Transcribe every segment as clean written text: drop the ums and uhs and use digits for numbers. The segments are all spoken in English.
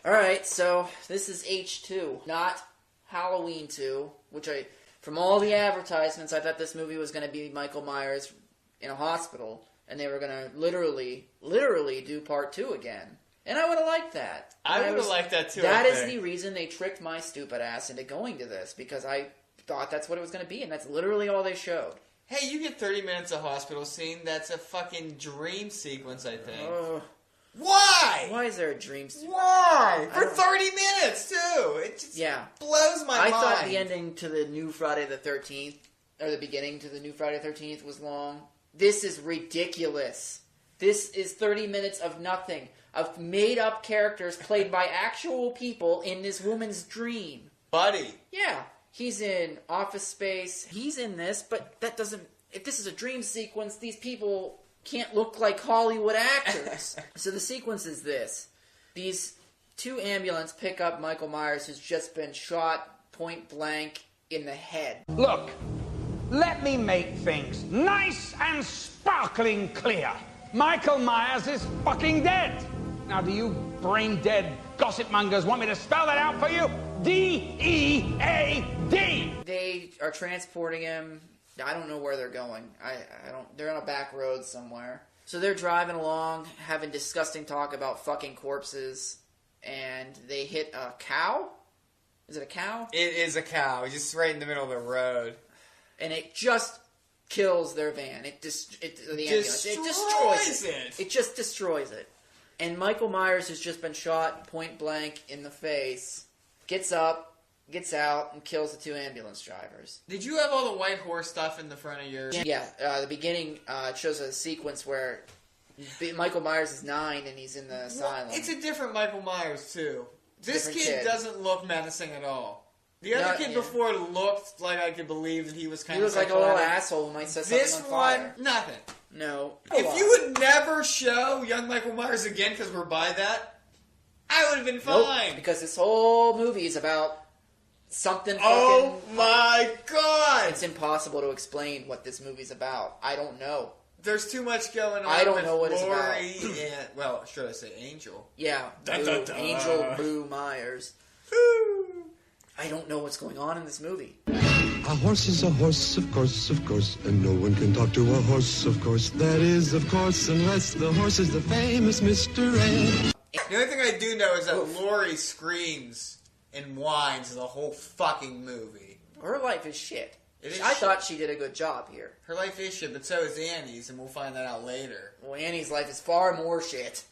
Alright, so this is H2, not Halloween 2, which from all the advertisements, I thought this movie was going to be Michael Myers in a hospital, and they were going to literally do part 2 again. And I would have liked that. I would have liked that too. That is the reason they tricked my stupid ass into going to this, because I thought that's what it was going to be, and that's literally all they showed. Hey, you get 30 minutes of hospital scene, that's a fucking dream sequence, I think. Why? Why is there a dream sequence? Why? For 30 minutes, too! It just blows my mind. I thought the ending to the new Friday the 13th, or the beginning to the new Friday the 13th was long. This is ridiculous. This is 30 minutes of nothing. Of made-up characters played by actual people in this woman's dream. Buddy. Yeah. He's in Office Space. He's in this, but that doesn't... If this is a dream sequence, these people can't look like Hollywood actors. So the sequence is this. These two ambulances pick up Michael Myers, who's just been shot point blank in the head. Look, let me make things nice and sparkling clear. Michael Myers is fucking dead. Now, do you brain-dead gossip mongers want me to spell that out for you? D-E-A-D! They are transporting him. I don't know where they're going. I don't. They're on a back road somewhere. So they're driving along, having disgusting talk about fucking corpses, and they hit a cow? Is it a cow? It is a cow, just right in the middle of the road. And it just kills their van. It destroys it. It just destroys it. And Michael Myers has just been shot point blank in the face, gets up, gets out, and kills the two ambulance drivers. Did you have all the white horse stuff in the front of your... Yeah, the beginning shows a sequence where Michael Myers is 9 and he's in the asylum. It's a different Michael Myers, too. This kid doesn't look menacing at all. The other kid before looked like I could believe that he was kind of... He was like a little asshole who might set something on fire. This one, nothing. No. If you would never show young Michael Myers again because we're by that, I would have been fine. Nope, because this whole movie is about something fucking... Oh my god! It's impossible to explain what this movie's about. I don't know. There's too much going on. I don't know what it's about. And, well, should I say Angel? Yeah. Dun, dun, dun. Angel Boo Myers. I don't know what's going on in this movie. A horse is a horse, of course, and no one can talk to a horse, of course. That is, of course, unless the horse is the famous Mr. Ed. The only thing I do know is that Laurie screams and whines the whole fucking movie. Her life is shit. I thought she did a good job here. Her life is shit, but so is Annie's, and we'll find that out later. Well, Annie's life is far more shit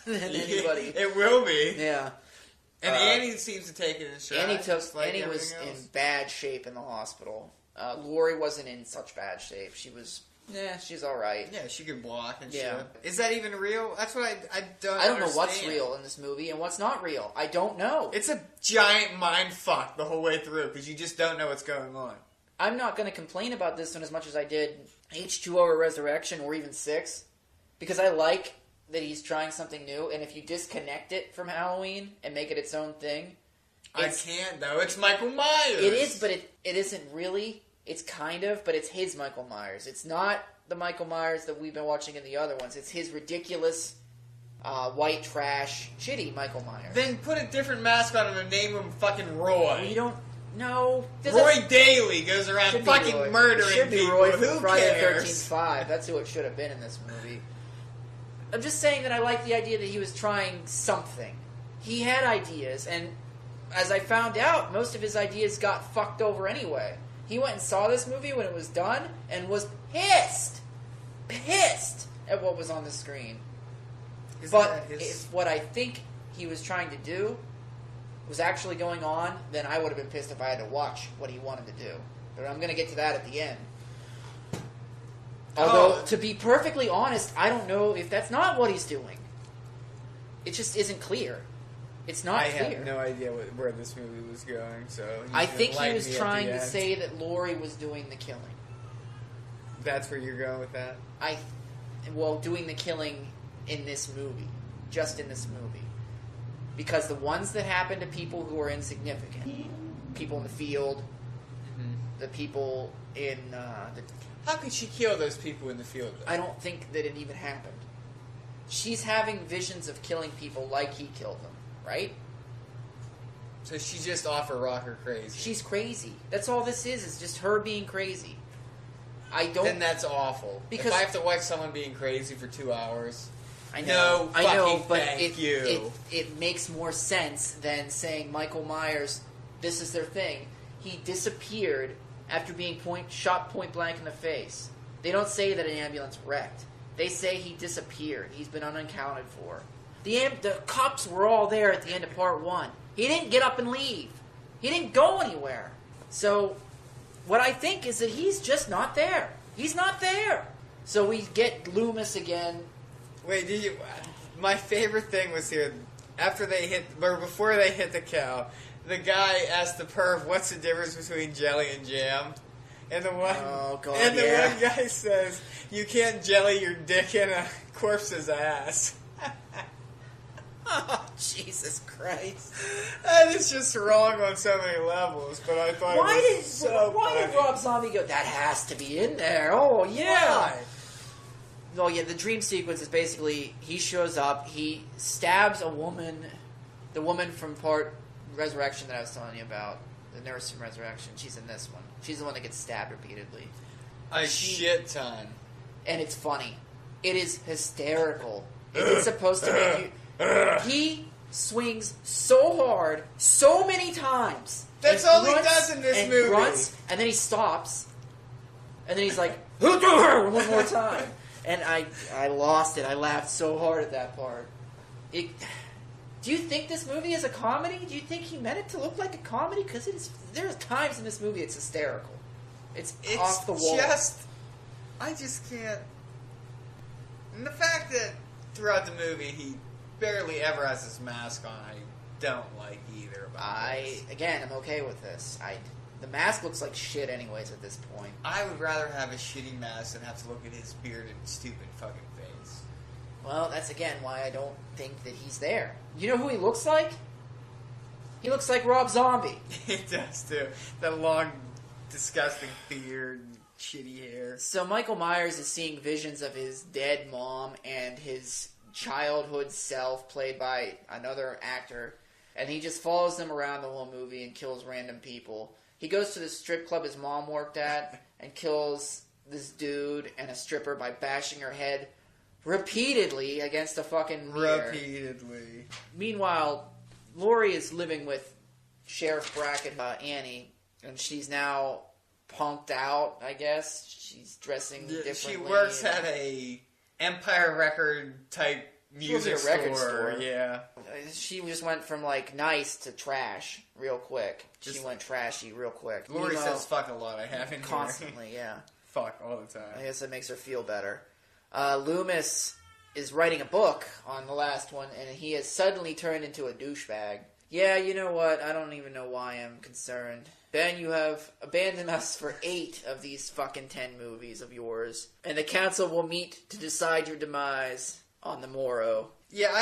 than anybody. It will be. Yeah. And Annie seems to take it in stride. Annie was in bad shape in the hospital. Laurie wasn't in such bad shape. She was, she's all right. Yeah, she could walk and shit. Is that even real? That's what I don't I don't understand. know what's real in this movie and what's not real. I don't know. It's a giant mind fuck the whole way through because you just don't know what's going on. I'm not going to complain about this one as much as I did H2O or Resurrection or even 6 because I like that he's trying something new, and if you disconnect it from Halloween and make it its own thing... I can't, though. It's Michael Myers! It is, but it isn't really. It's kind of, but it's his Michael Myers. It's not the Michael Myers that we've been watching in the other ones. It's his ridiculous, white trash, shitty Michael Myers. Then put a different mask on him and name him fucking Roy. You don't... No. Roy Daly goes around fucking murdering people. It should be Roy from Friday the 13th 5. That's who it should have been in this movie. I'm just saying that I like the idea that he was trying something. He had ideas, and as I found out, most of his ideas got fucked over anyway. He went and saw this movie when it was done, and was pissed at what was on the screen. But if what I think he was trying to do was actually going on, then I would have been pissed if I had to watch what he wanted to do. But I'm going to get to that at the end. Although, to be perfectly honest, I don't know if that's not what he's doing. It just isn't clear. It's not clear. I have no idea where this movie was going, so... I think he was trying to say that Laurie was doing the killing. That's where you're going with that? Doing the killing in this movie. Just in this movie. Because the ones that happen to people who are insignificant, people in the field, the people in... How could she kill those people in the field, though? I don't think that it even happened. She's having visions of killing people like he killed them, right? So she's just off her rocker crazy. She's crazy. That's all this is just her being crazy. Then that's awful. Because if I have to watch someone being crazy for 2 hours... I know, but you. It makes more sense than saying Michael Myers, this is their thing. He disappeared after being shot point blank in the face. They don't say that an ambulance wrecked. They say he disappeared. He's been unaccounted for. The cops were all there at the end of part 1. He didn't get up and leave. He didn't go anywhere. So, what I think is that he's just not there. He's not there. So we get Loomis again. Wait, did you... My favorite thing was here, before they hit the cow, the guy asked the perv, what's the difference between jelly and jam? And the one, one guy says, you can't jelly your dick in a corpse's ass. Oh, Jesus Christ. That is just wrong on so many levels, but I thought why did Rob Zombie go, that has to be in there? Oh, yeah. Why? Well, yeah, the dream sequence is basically, he shows up, he stabs a woman, the woman from part Resurrection that I was telling you about, the nurse from Resurrection. She's in this one. She's the one that gets stabbed repeatedly. A shit ton. And it's funny. It is hysterical. It's supposed to make you... He swings so hard, so many times. That's all he does in this movie. Grunts, and then he stops. And then he's like, who threw her? One more time. And I lost it. I laughed so hard at that part. Do you think this movie is a comedy? Do you think he meant it to look like a comedy? Because there's times in this movie it's hysterical. It's off the wall. I just can't... And the fact that throughout the movie he barely ever has his mask on, I don't like either about this. Again, I'm okay with this. The mask looks like shit anyways at this point. I would rather have a shitty mask than have to look at his bearded, stupid fucking face. Well, that's again why I don't think that he's there. You know who he looks like? He looks like Rob Zombie. He does too. That long, disgusting beard and shitty hair. So Michael Myers is seeing visions of his dead mom and his childhood self, played by another actor, and he just follows them around the whole movie and kills random people. He goes to the strip club his mom worked at and kills this dude and a stripper by bashing her head repeatedly against a fucking mirror. Repeatedly. Meanwhile, Laurie is living with Sheriff Brackett, Annie, and she's now punked out, I guess. She's dressing differently. She works at a Empire Record type music store. Yeah. She just went from nice to trash real quick. She went trashy real quick. Laurie says fuck a lot. I have in constantly, here. yeah. Fuck all the time. I guess that makes her feel better. Loomis is writing a book on the last one, and he has suddenly turned into a douchebag. Yeah, you know what? I don't even know why I'm concerned. Ben, you have abandoned us for 8 of these fucking 10 movies of yours, and the council will meet to decide your demise on the morrow. Yeah,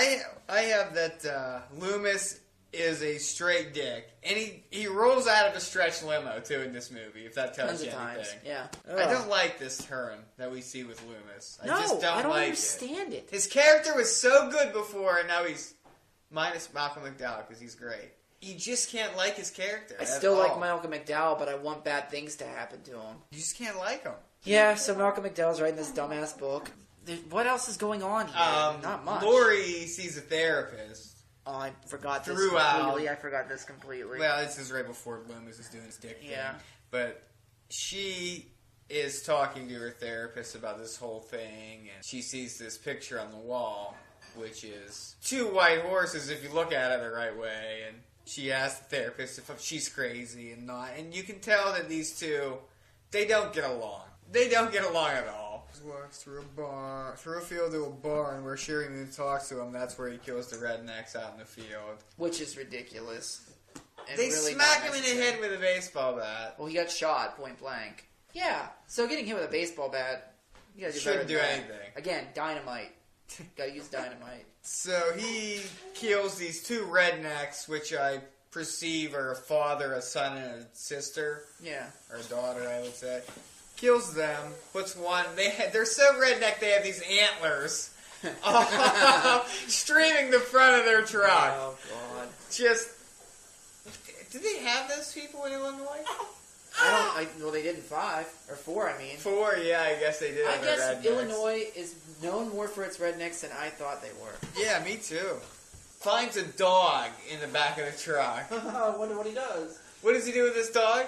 I have that Loomis is a straight dick, and he rolls out of a stretch limo too in this movie. If that tells you anything, times. Yeah. I don't like this turn that we see with Loomis. I just don't I don't like understand it. His character was so good before, and now he's minus Malcolm McDowell because he's great. You just can't like his character. I still like Malcolm McDowell, but I want bad things to happen to him. You just can't like him. Yeah, so Malcolm McDowell's writing this dumbass book. What else is going on here? Not much. Laurie sees a therapist. Oh, I forgot this completely. I forgot this completely. Well, this is right before Loomis is doing his dick thing. But she is talking to her therapist about this whole thing, and she sees this picture on the wall, which is 2 white horses if you look at it the right way, and she asks the therapist if she's crazy and not, and you can tell that these two, they don't get along. They don't get along at all. He walks through a field to a barn where Sheridan talks to him. That's where he kills the rednecks out in the field. Which is ridiculous. They really smack him in the head with a baseball bat. Well, he got shot point blank. Yeah, so getting hit with a baseball bat, you gotta do shouldn't do anything. Again, dynamite. Gotta use dynamite. So he kills these 2 rednecks, which I perceive are a father, a son, and a sister. Yeah. Or a daughter, I would say. Kills them, puts one... They're so redneck they have these antlers streaming the front of their truck. Oh, God. Just Did they have those people in Illinois? Well, they did in 5 or 4. I mean, 4, yeah, I guess they did. I have the guess rednecks. Illinois is known more for its rednecks than I thought they were. Yeah, me too. Finds a dog in the back of the truck. I wonder what he does. What does he do with this dog?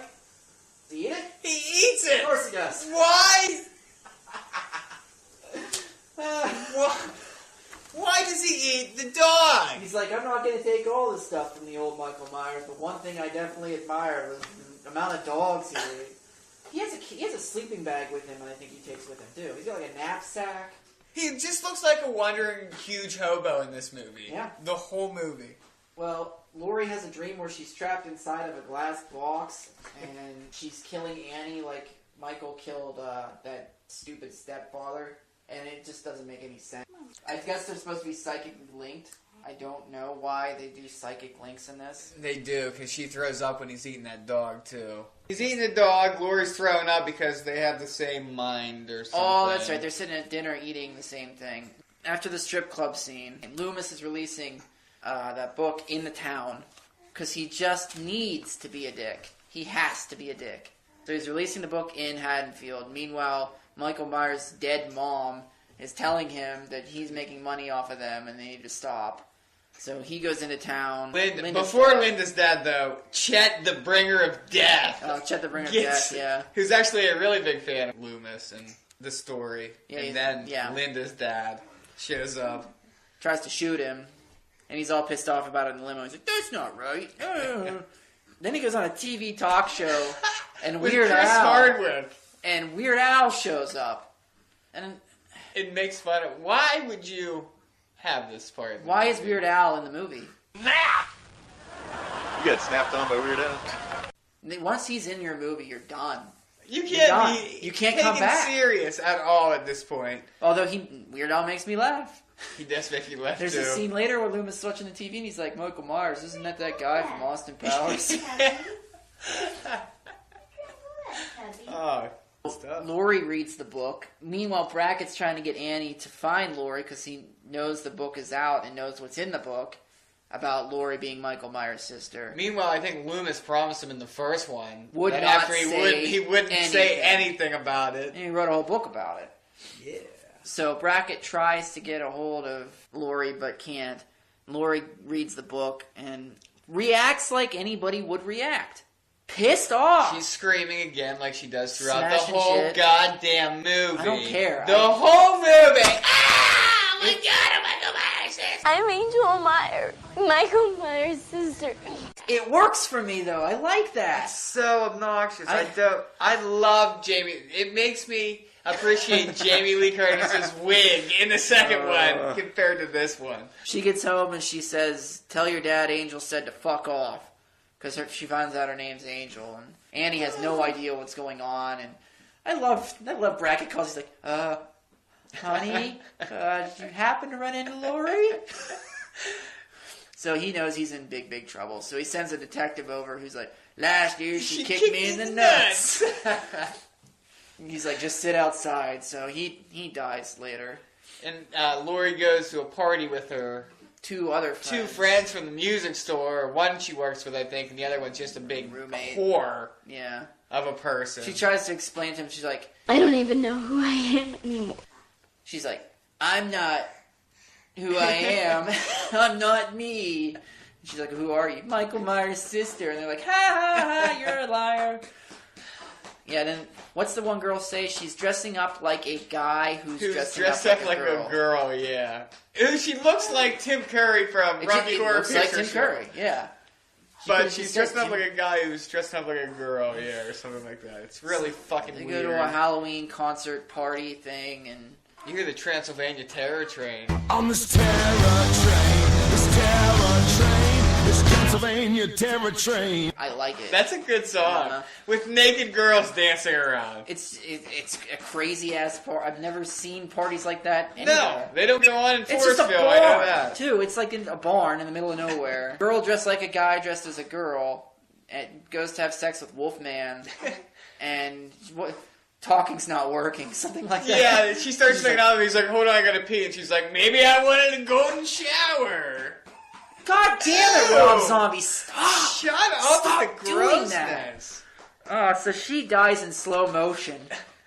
Does he eat it? He eats it! Of course he does. Why? Why does he eat the dog? He's like, I'm not going to take all this stuff from the old Michael Myers, but one thing I definitely admired was the amount of dogs he ate. He has a sleeping bag with him, and I think he takes with him too. He's got like a knapsack. He just looks like a wandering huge hobo in this movie. Yeah. The whole movie. Well, Laurie has a dream where she's trapped inside of a glass box, and she's killing Annie like Michael killed that stupid stepfather, and it just doesn't make any sense. I guess they're supposed to be psychically linked. I don't know why they do psychic links in this. They do, because she throws up when he's eating that dog, too. He's eating the dog, Laurie's throwing up because they have the same mind or something. Oh, that's right. They're sitting at dinner eating the same thing. After the strip club scene, Loomis is releasing that book in the town because he just needs to be a dick. He has to be a dick. So he's releasing the book in Haddonfield. Meanwhile, Michael Myers' dead mom is telling him that he's making money off of them and they need to stop. So he goes into town. Linda's dad, though, Chet the Bringer of Death. Oh, Chet the Bringer of Death, yeah. Who's actually a really big fan of Loomis and the story. Yeah, and then Linda's dad shows up. Tries to shoot him. And he's all pissed off about it in the limo. He's like, that's not right. Then he goes on a TV talk show. And With Weird Chris Al. Hardwick. And Weird Al shows up. And it makes fun of... Why would you have this part? Why is Weird Al in the movie? You got snapped on by Weird Al? Once he's in your movie, you're done. You can't be you can't come back. serious at all at this point. Although Weird Al makes me laugh. He does make you laugh, There's too. a scene later where Loomis is watching the TV and he's like, Michael Myers, isn't that guy from Austin Powers? Oh, stuff. Laurie reads the book. Meanwhile, Brackett's trying to get Annie to find Laurie because he knows the book is out and knows what's in the book about Laurie being Michael Myers' sister. Meanwhile, I think Loomis promised him in the first one he wouldn't say anything about it. And he wrote a whole book about it. Yeah. So Brackett tries to get a hold of Laurie but can't. Laurie reads the book and reacts like anybody would react. Pissed off. She's screaming again like she does throughout Smashing the whole shit. goddamn movie. I don't care. The whole movie. Ah! My God, I'm Michael Myers' sister. I'm Angel Myers, Michael Myers' sister. It works for me though. I like that. It's so obnoxious. I love Jamie. It makes me appreciate Jamie Lee Curtis's wig in the second one compared to this one. She gets home and she says, "Tell your dad Angel said to fuck off." Because she finds out her name's Angel, and Annie has no idea what's going on. And I love Brackett calls. He's like, honey, did you happen to run into Laurie? So he knows he's in big trouble. So he sends a detective over who's like, last year she kicked me in the nuts. He's like, just sit outside. So he dies later. And Laurie goes to a party with her. Two friends from the music store. One she works with, I think, and the other one's just a big roommate whore Yeah. of a person. She tries to explain to him. She's like, I don't even know who I am anymore. She's like, I'm not who I am. I'm not me. And she's like, who are you? Michael Myers' sister. And they're like, ha ha ha, you're a liar. Yeah, then what's the one girl say? She's dressing up like a guy who's dressed up like a girl, yeah. She looks like Tim Curry from Rocky Horror Picture Show. Like Tim Curry, yeah. But she's dressed up like a guy who's dressed up like a girl, yeah, or something like that. It's really fucking weird. They go to a Halloween concert party thing, and you hear the Transylvania Terror Train. On this terror train, this Transylvania terror train. I like it. That's a good song with naked girls dancing around. It's a crazy ass party. I've never seen parties like that anywhere. No, they don't go on in Forestville. It's just a barn, I know that too. It's like in a barn in the middle of nowhere. Girl dressed like a guy dressed as a girl, and goes to have sex with Wolfman, and talking's not working. Something like that. Yeah, she starts making out with him. He's like, "Hold on, I gotta pee," and she's like, "Maybe I wanted a golden shower." God damn it, Rob Zombie! Stop! Shut up with the grossness. Oh, so she dies in slow motion.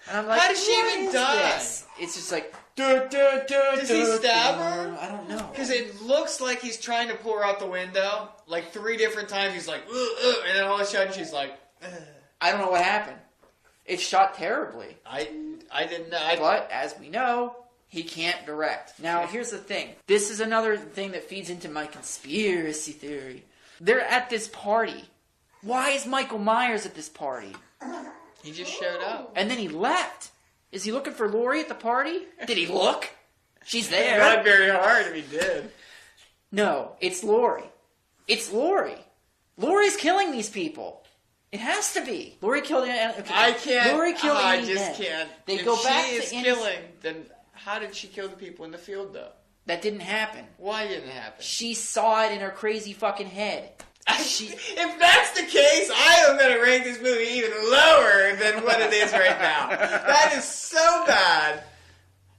And I'm like, how does she even die? This? It's just like... Does he stab her? I don't know. Because it looks like he's trying to pull her out the window. Like 3 different times he's like, ugh, ugh, and then all of a sudden she's like, ugh. I don't know what happened. It's shot terribly. I didn't know. But, as we know, he can't direct. Now, here's the thing. This is another thing that feeds into my conspiracy theory. They're at this party. Why is Michael Myers at this party? He just showed up. And then he left. Is he looking for Laurie at the party? Did he look? She's there. Not very hard if he did. No, it's Laurie. It's Laurie. Laurie's killing these people. It has to be. Laurie killed Annie. Okay. I can't. Laurie killed Annie. I just can't. They if go back she to is killing, then how did she kill the people in the field, though? That didn't happen. Why didn't it happen? She saw it in her crazy fucking head. If that's the case, I am going to rank this movie even lower than what it is right now. That is so bad.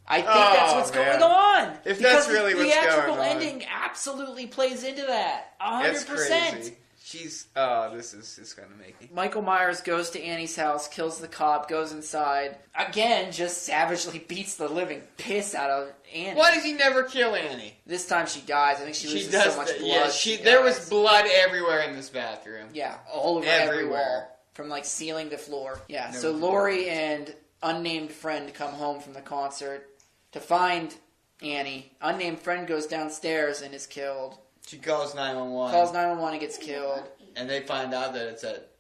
I think that's what's going on. If that's really what's going on. The theatrical ending absolutely plays into that. 100%. That's crazy. She's... this is going to make me... Michael Myers goes to Annie's house, kills the cop, goes inside. Again, just savagely beats the living piss out of Annie. Why does he never kill Annie? This time she dies. I think she loses so much blood. Yeah, there was blood everywhere in this bathroom. Yeah, all over every wall. From, like, ceiling to floor. Yeah, so Laurie and unnamed friend come home from the concert to find Annie. Unnamed friend goes downstairs and is killed. She calls 911. Calls 911 and gets killed. And they find out that it's at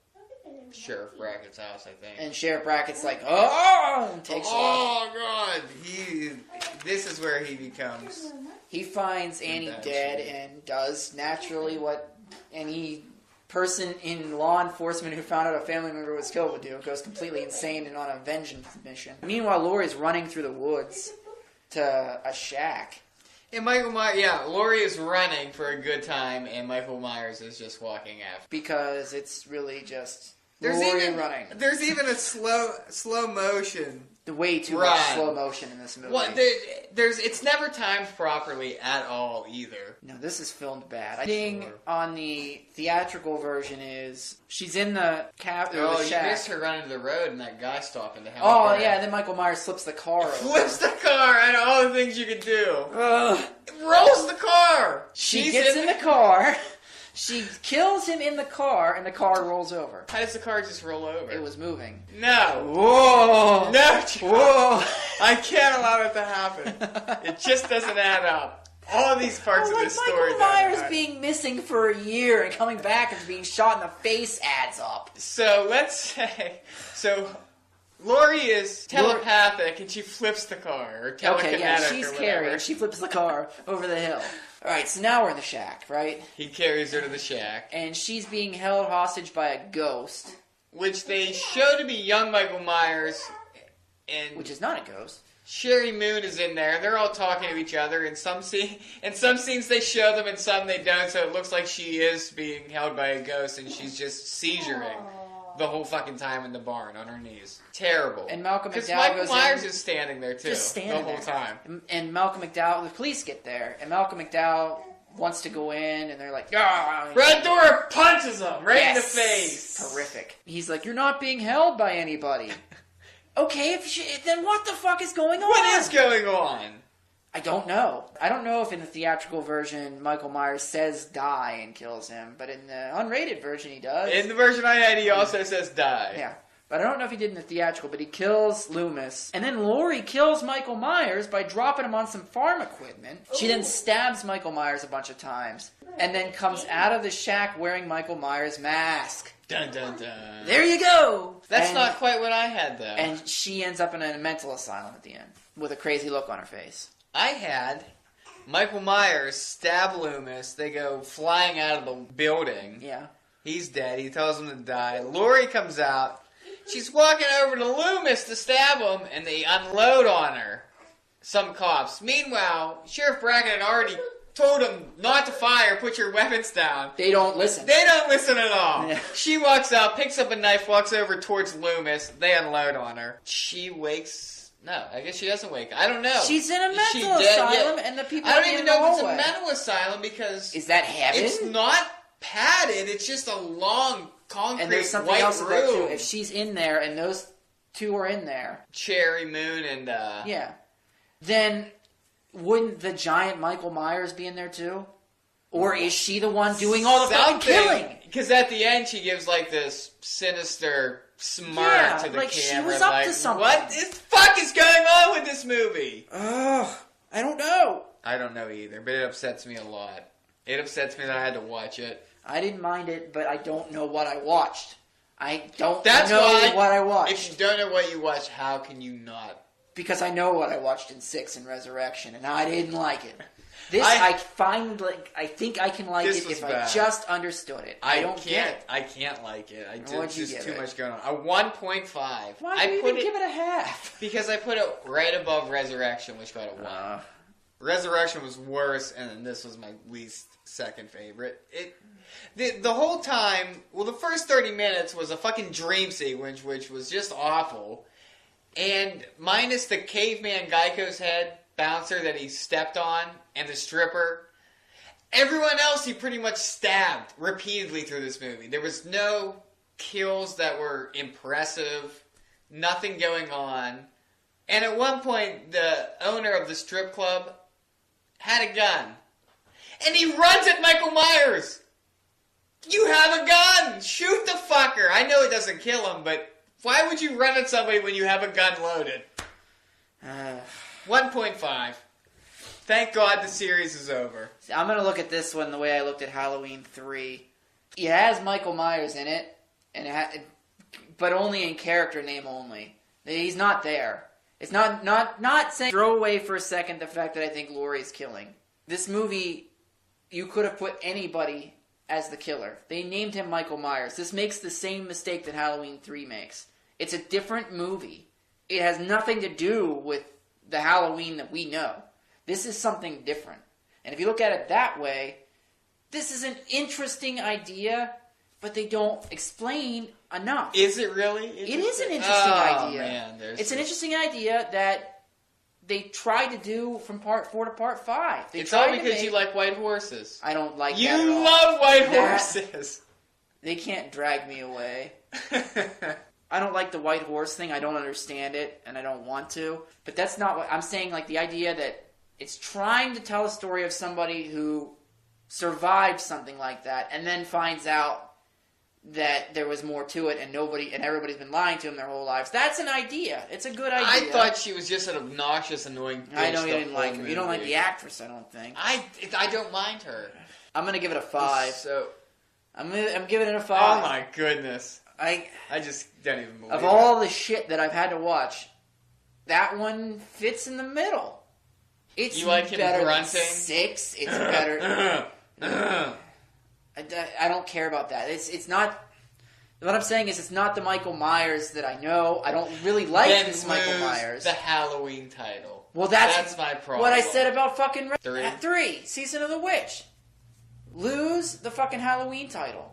Sheriff Brackett's house, I think. And Sheriff Brackett's like, oh! And takes off. Oh, God! This is where he becomes... He finds Annie dead and does naturally what any person in law enforcement who found out a family member was killed would do. Goes completely insane and on a vengeance mission. Meanwhile, Laurie's running through the woods to a shack. And Michael Myers, Laurie is running for a good time, and Michael Myers is just walking after. Because it's really just Laurie running. There's even a slow motion. Way too much slow motion in this movie. Well, it's never timed properly at all either. No, this is filmed bad. I think on the theatrical version is she's in the shack. You missed her running to the road and that guy stopping to help her. Oh, yeah, and then Michael Myers flips the car over. Flips the car and all the things you could do. Rolls the car. She gets in the car. She kills him in the car, and the car rolls over. How does the car just roll over? It was moving. No. Whoa. No. Whoa. I can't allow it to happen. It just doesn't add up. All these parts of this story. Michael Myers being missing for a year and coming back and being shot in the face adds up. So let's say... Laurie is telepathic and she flips the car, or telekinetic, okay, yeah, she's or whatever. carrying. She flips the car over the hill. All right, so now we're in the shack, right? He carries her to the shack. And she's being held hostage by a ghost. Which they show to be young Michael Myers. Which is not a ghost. Sherry Moon is in there, and they're all talking to each other. In some scenes they show them, and some they don't, so it looks like she is being held by a ghost, and she's just seizuring the whole fucking time in the barn on her knees. Terrible. And Malcolm McDowell goes in. Because Michael Myers is standing there, too. Just standing the whole time. And Malcolm McDowell, the police get there, and Malcolm McDowell wants to go in, and they're like, ah! Red Door punches him right in the face. Horrific. He's like, you're not being held by anybody. Okay, then what the fuck is going on? What is going on? I don't know. I don't know if in the theatrical version Michael Myers says die and kills him, but in the unrated version he does. In the version I had, he also says die. Yeah. But I don't know if he did in the theatrical, but he kills Loomis. And then Laurie kills Michael Myers by dropping him on some farm equipment. She then stabs Michael Myers a bunch of times. And then comes out of the shack wearing Michael Myers' mask. Dun dun dun. There you go! That's not quite what I had, though. And she ends up in a mental asylum at the end. With a crazy look on her face. I had Michael Myers stab Loomis. They go flying out of the building. Yeah. He's dead. He tells him to die. Laurie comes out. She's walking over to Loomis to stab him, and they unload on her. Some cops. Meanwhile, Sheriff Brackett had already told him not to fire, put your weapons down. They don't listen. They don't listen at all. Yeah. She walks out, picks up a knife, walks over towards Loomis. They unload on her. She wakes... No, I guess she doesn't wake. I don't know. She's in a mental asylum, and the people. I don't even know if it's a mental asylum because is that heaven? It's not padded. It's just a long concrete And there's something white else room. about too. If she's in there and those two are in there, Cherry Moon and yeah, then wouldn't the giant Michael Myers be in there too? Or is she the one doing all the fucking killing? Because at the end she gives like this sinister smirk to the like camera. She was up to something. What the fuck is going on with this movie? Ugh, I don't know. I don't know either, but it upsets me a lot. It upsets me that I had to watch it. I didn't mind it, but I don't know what I watched. I don't That's know why, what I watched. If you don't know what you watched, how can you not? Because I know what I watched in 6 and Resurrection, and I didn't like it. This I think I can like it if bad. I just understood it. I don't get it. I can't like it. What'd you There's give too it? much going on. A 1.5. Why did you even give it a half? Because I put it right above Resurrection, which got a 1. Resurrection was worse, and then this was my least second favorite. The whole time, well, the first 30 minutes was a fucking dream sequence, which was just awful. And minus the caveman Geico's head bouncer that he stepped on and the stripper, everyone else he pretty much stabbed repeatedly through this movie. There was no kills that were impressive, nothing going on. And at one point, the owner of the strip club had a gun. And he runs at Michael Myers! You have a gun! Shoot the fucker! I know it doesn't kill him, but why would you run at somebody when you have a gun loaded? 1.5. Thank God the series is over. I'm going to look at this one the way I looked at Halloween 3. It has Michael Myers in it, but only in character name only. He's not there. It's not saying... Throw away for a second the fact that I think Laurie's killing. This movie, you could have put anybody as the killer. They named him Michael Myers. This makes the same mistake that Halloween 3 makes. It's a different movie. It has nothing to do with the Halloween that we know. This is something different. And if you look at it that way, this is an interesting idea, but they don't explain enough. Is it really? It is an interesting idea. Man, it's an interesting idea that they tried to do from part 4 to part 5. It's all because you like white horses. I don't like you that at all. love white horses. They can't drag me away. I don't like the white horse thing. I don't understand it, and I don't want to. But that's not what I'm saying. Like the idea that it's trying to tell a story of somebody who survived something like that, and then finds out that there was more to it, and everybody's been lying to him their whole lives. That's an idea. It's a good idea. I thought she was just an obnoxious, annoying bitch. I know you didn't like her. You don't like the actress, I don't think. I don't mind her. I'm gonna give it a 5. So I'm giving it a 5. Oh my goodness. I just don't even believe of all the shit that I've had to watch, that one fits in the middle. It's you like him better grunting? Than 6. It's better. I don't care about that. It's not. What I'm saying is, it's not the Michael Myers that I know. I don't really like this Michael Myers. The Halloween title. Well, that's my problem. What I said about fucking 3. 3 Season of the Witch. Lose the fucking Halloween title.